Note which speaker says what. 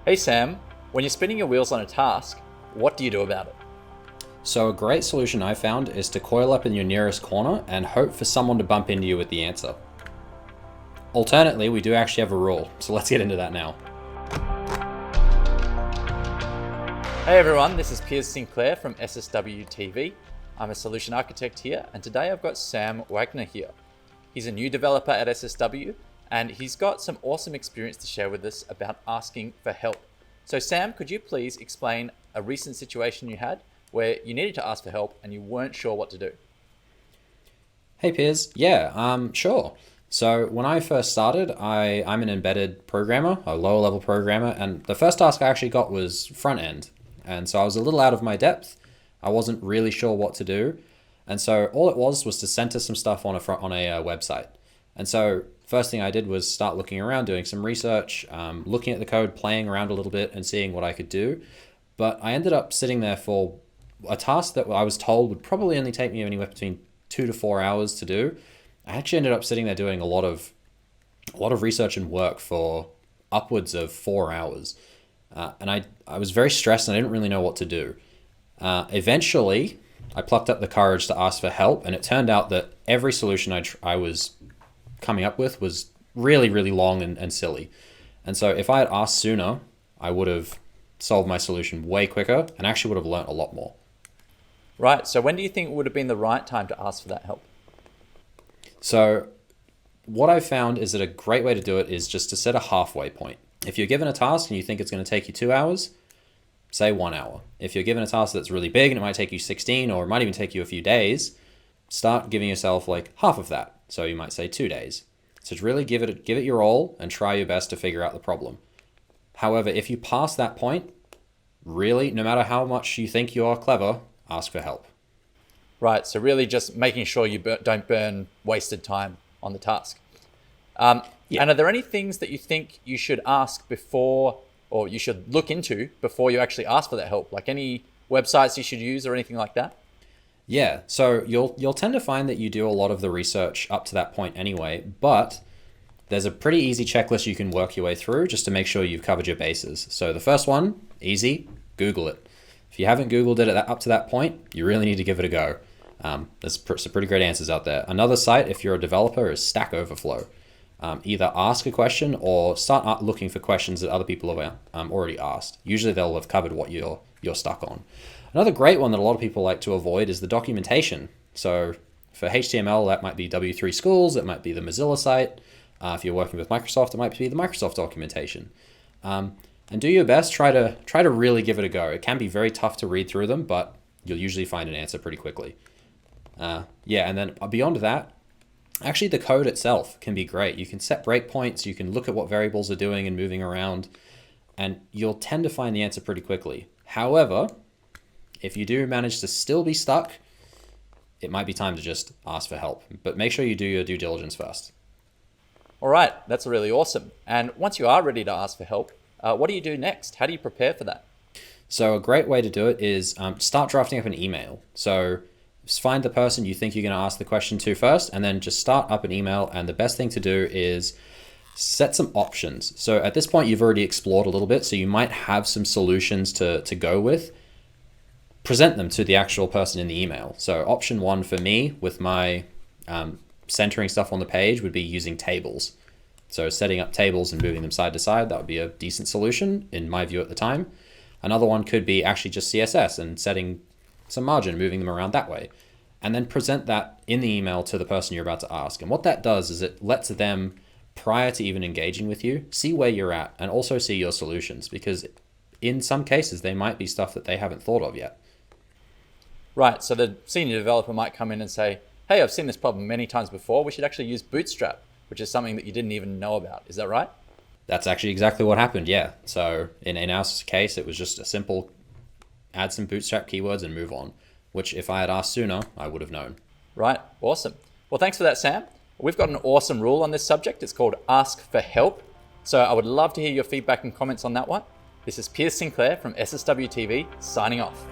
Speaker 1: Hey Sam, when you're spinning your wheels on a task, what do you do about it?
Speaker 2: So a great solution I found is to coil up in your nearest corner and hope for someone to bump into you with the answer. Alternately, we do actually have a rule, so let's get into that now.
Speaker 1: Hey everyone, this is Piers Sinclair from SSW TV. I'm a solution architect here, and today I've got Sam Wagner here. He's a new developer at SSW, and he's got some awesome experience to share with us about asking for help. So Sam, could you please explain a recent situation you had where you needed to ask for help and you weren't sure what to do?
Speaker 2: Hey Piers, sure. So when I first started, I'm an embedded programmer, a lower level programmer, and the first task I actually got was front end. And so I was a little out of my depth. I wasn't really sure what to do. And so all it was to center some stuff on a website. And so first thing I did was start looking around, doing some research, looking at the code, playing around a little bit and seeing what I could do. But I ended up sitting there for a task that I was told would probably only take me anywhere between 2 to 4 hours to do. I actually ended up sitting there doing a lot of research and work for upwards of 4 hours. And I was very stressed and I didn't really know what to do. Eventually, I plucked up the courage to ask for help, and it turned out that every solution I was coming up with was really, really long and silly. And so if I had asked sooner, I would have solved my solution way quicker and actually would have learnt a lot more.
Speaker 1: Right, so when do you think would have been the right time to ask for that help?
Speaker 2: So what I've found is that a great way to do it is just to set a halfway point. If you're given a task and you think it's going to take you 2 hours, say 1 hour. If you're given a task that's really big and it might take you 16 or it might even take you a few days, start giving yourself like half of that. So you might say 2 days. So to really give it your all and try your best to figure out the problem. However, if you pass that point, really, no matter how much you think you are clever, ask for help.
Speaker 1: Right, so really just making sure you don't burn wasted time on the task.
Speaker 2: Yeah.
Speaker 1: And are there any things that you think you should ask before, or you should look into before you actually ask for that help? Like any websites you should use or anything like that?
Speaker 2: Yeah, so you'll tend to find that you do a lot of the research up to that point anyway, but there's a pretty easy checklist you can work your way through just to make sure you've covered your bases. So the first one, easy, Google it. If you haven't Googled it up to that point, you really need to give it a go. There's some pretty great answers out there. Another site, if you're a developer, is Stack Overflow. Either ask a question or start looking for questions that other people have already asked. Usually they'll have covered what you're stuck on. Another great one that a lot of people like to avoid is the documentation. So for HTML, that might be W3 Schools, it might be the Mozilla site. If you're working with Microsoft, it might be the Microsoft documentation. And do your best, try to really give it a go. It can be very tough to read through them, but you'll usually find an answer pretty quickly. And then beyond that, actually the code itself can be great. You can set breakpoints, you can look at what variables are doing and moving around, and you'll tend to find the answer pretty quickly. However, if you do manage to still be stuck, it might be time to just ask for help. But make sure you do your due diligence first.
Speaker 1: All right, that's really awesome. And once you are ready to ask for help, what do you do next? How do you prepare for that?
Speaker 2: So a great way to do it is start drafting up an email. So just find the person you think you're going to ask the question to first, and then just start up an email. And the best thing to do is set some options. So at this point, you've already explored a little bit, so you might have some solutions to go with. Present them to the actual person in the email. So option 1 for me with my centering stuff on the page would be using tables. So setting up tables and moving them side to side, that would be a decent solution in my view at the time. Another one could be actually just CSS and setting some margin, moving them around that way. And then present that in the email to the person you're about to ask. And what that does is it lets them, prior to even engaging with you, see where you're at and also see your solutions, because in some cases, they might be stuff that they haven't thought of yet.
Speaker 1: Right, so the senior developer might come in and say, hey, I've seen this problem many times before. We should actually use Bootstrap, which is something that you didn't even know about. Is that right?
Speaker 2: That's actually exactly what happened, yeah. So in our case, it was just a simple add some Bootstrap keywords and move on, which if I had asked sooner, I would have known.
Speaker 1: Right, awesome. Well, thanks for that, Sam. We've got an awesome rule on this subject. It's called Ask for Help. So I would love to hear your feedback and comments on that one. This is Piers Sinclair from SSW TV signing off.